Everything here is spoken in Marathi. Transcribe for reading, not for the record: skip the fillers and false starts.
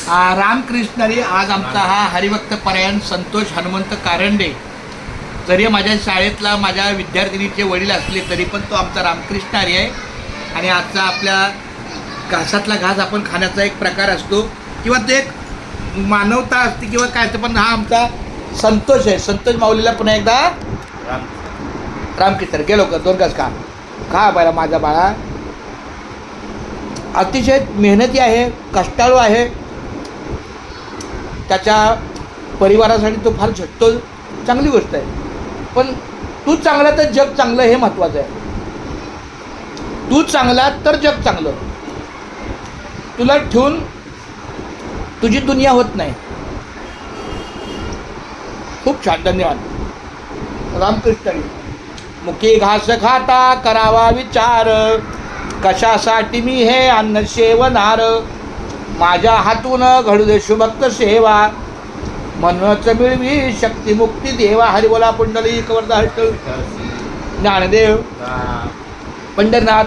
रामकृष्णरी. आज आमचा हा हरिभक्त परायण संतोष हनुमंत कारंडे, जरी माझ्या शाळेतला माझ्या विद्यार्थिनीचे वडील असले तरी पण तो आमचा रामकृष्णारी आहे. आणि आजचा आपल्या घासातला घास आपण खाण्याचा एक प्रकार असतो किंवा ते एक मानवता असते किंवा काय असते, पण हा आमचा संतोष आहे. संतोष माऊलीला पुन्हा एकदा रामकृष्ण. गेलो का 2 घास खा पहिला माझा बाळा. अतिशय मेहनती आहे, कष्टाळू आहे. त्याच्या परिवारासाठी तो फार झटतो, चांगली गोष्ट आहे. पण तू चांगला तर जग चांगलं हे महत्त्वाचं आहे. तू चांगला तर जग चांगलं. तुला ठेवून तुझी दुनिया होत नाही. खूप छान, धन्यवाद. रामकृष्ण. मुखी घास खाता करावा विचार, कशासाठी मी हे अन्न सेवनार. माझ्या हातून घडू दे शुभक्त सेवा, म्हणूनच मिळवी शक्ती मुक्ती देवा. हरिबोला पुंडलिक वरदा हट्ट ज्ञानदेव पंढरनाथ